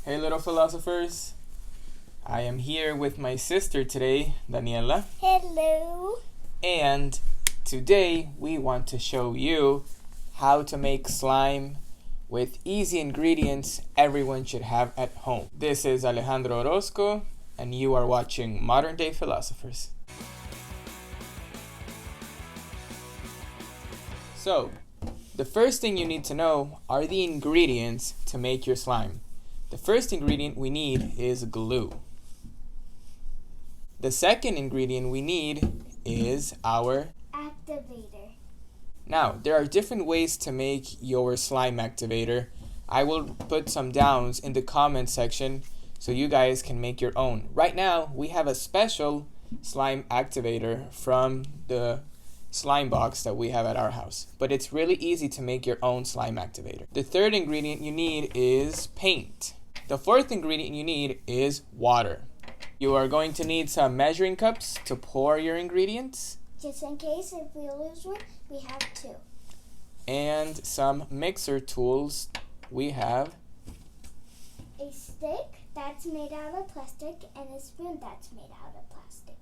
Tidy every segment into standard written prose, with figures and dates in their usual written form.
Hey little philosophers, I am here with my sister today, Daniela. Hello. And today we want to show you how to make slime with easy ingredients everyone should have at home. This is Alejandro Orozco and you are watching Modern Day Philosophers. So, the first thing you need to know are the ingredients to make your slime. The first ingredient we need is glue. The second ingredient we need is our activator. Now, there are different ways to make your slime activator. I will put some downs in the comment section so you guys can make your own. Right now, we have a special slime activator from the slime box that we have at our house. But it's really easy to make your own slime activator. The third ingredient you need is paint. The fourth ingredient you need is water. You are going to need some measuring cups to pour your ingredients. Just in case if we lose one, we have two. And some mixer tools. We have a stick that's made out of plastic and a spoon that's made out of plastic.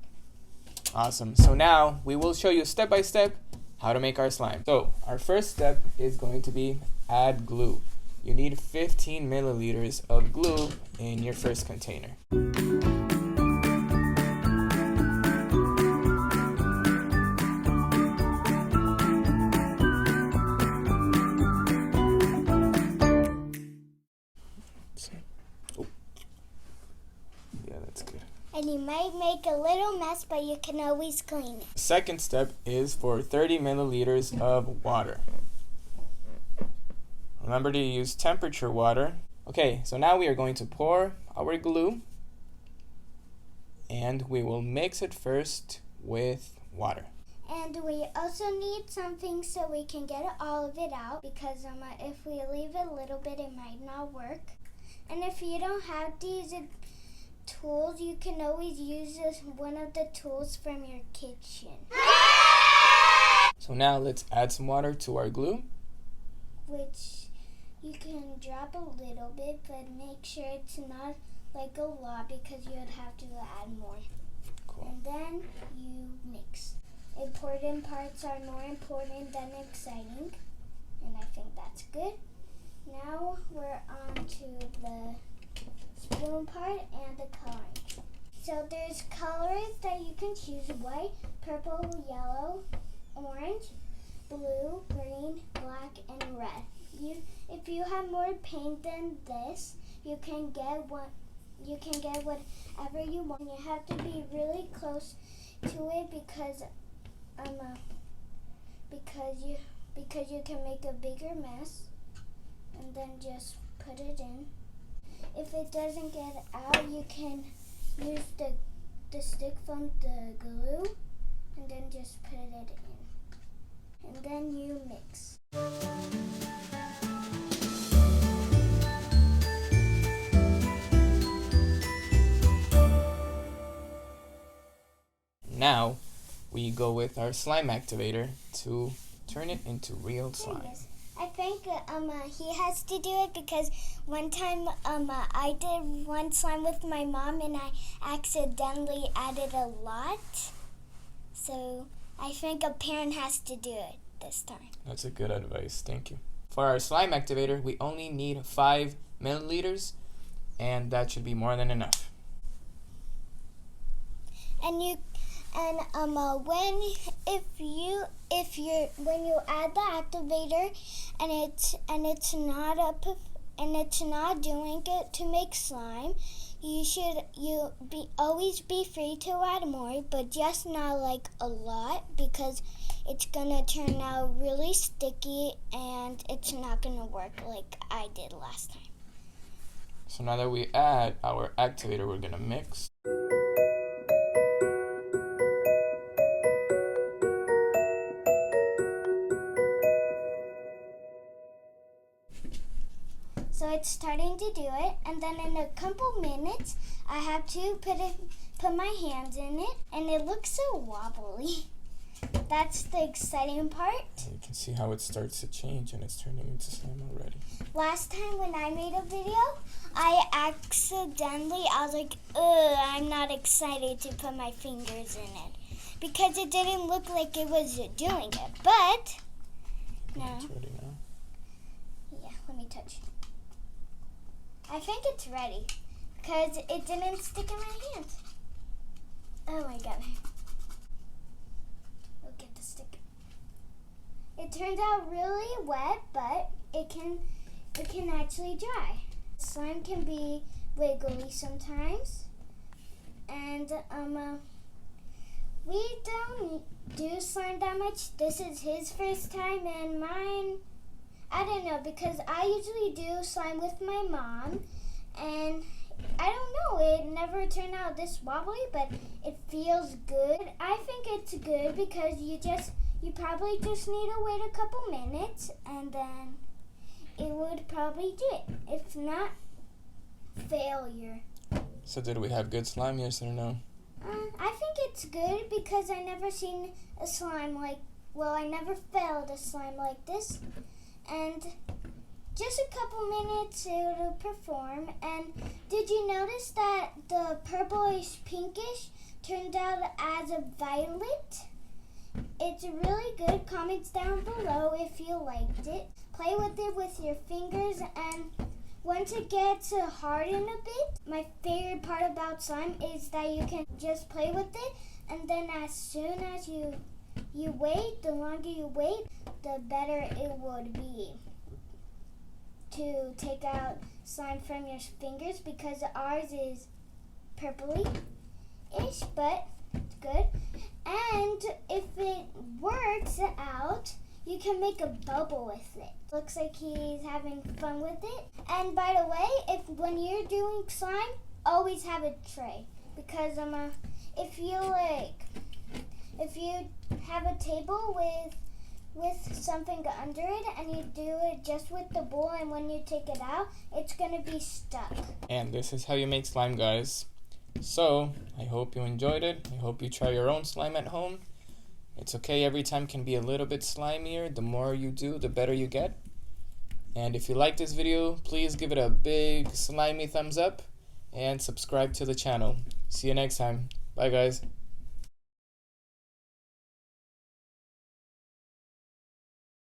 Awesome. So now we will show you step by step how to make our slime. So our first step is going to be add glue. You need 15 milliliters of glue in your first container. Yeah, that's good. And you might make a little mess, but you can always clean it. Second step is for 30 milliliters of water. Remember to use temperature water. Okay, so now we are going to pour our glue and we will mix it first with water. And we also need something so we can get all of it out because if we leave it a little bit, it might not work. And if you don't have these tools, you can always use one of the tools from your kitchen. So now let's add some water to our glue. Which you can drop a little bit, but make sure it's not like a lot because you would have to add more. Cool. And then you mix. Important parts are more important than exciting, and I think that's good. Now we're on to the spoon part and the coloring. So there's colors that you can choose: white, purple, yellow, orange, blue, green, black, and red. If you have more paint than this, you can get whatever you want. You have to be really close to it because you can make a bigger mess, and then just put it in. If it doesn't get out, you can use the stick from the glue and then just put it in. And then you mix. Now we go with our slime activator to turn it into real slime. I think he has to do it because one time I did one slime with my mom and I accidentally added a lot. So I think a parent has to do it this time. That's a good advice. Thank you. For our slime activator, we only need 5 milliliters, and that should be more than enough. And when you add the activator and it's not doing it to make slime, always be free to add more, but just not like a lot because it's gonna turn out really sticky and it's not gonna work like I did last time. So now that we add our activator, we're gonna mix. So it's starting to do it, and then in a couple minutes, I have to put my hands in it, and it looks so wobbly. That's the exciting part. You can see how it starts to change and it's turning into slime already. Last time when I made a video, I was like, ugh, I'm not excited to put my fingers in it. Because it didn't look like it was doing it. But, now. It's ready now. Yeah, let me touch. I think it's ready. Because it didn't stick in my hand. Oh my god. Look at the stick. It turned out really wet, but it can actually dry. Slime can be wiggly sometimes. And we don't do slime that much. This is his first time and mine, I don't know, because I usually do slime with my mom, and I don't know, it never turned out this wobbly, but it feels good. I think it's good because you probably just need to wait a couple minutes and then it would probably do it. If not, failure. So did we have good slime, yes or no? I think it's good because I never seen a slime I never failed a slime like this. And just a couple minutes it'll perform. And did you notice that the purplish pinkish turned out as a violet? It's really good. Comments down below if you liked it. Play with it with your fingers, and once it gets hardened a bit, my favorite part about slime is that you can just play with it, and then as soon as you wait, the longer you wait, the better it would be to take out slime from your fingers, because ours is purpley-ish, but it's good. And if it works out, you can make a bubble with it. Looks like he's having fun with it. And by the way, when you're doing slime, always have a tray, because if you have a table with something under it and you do it just with the bowl, and when you take it out, it's gonna be stuck. And this is how you make slime, guys. So I hope you enjoyed it. I hope you try your own slime at home. It's okay, every time can be a little bit slimier. The more you do, the better you get. And if you like this video, please give it a big slimy thumbs up and subscribe to the channel. See you next time. Bye, guys.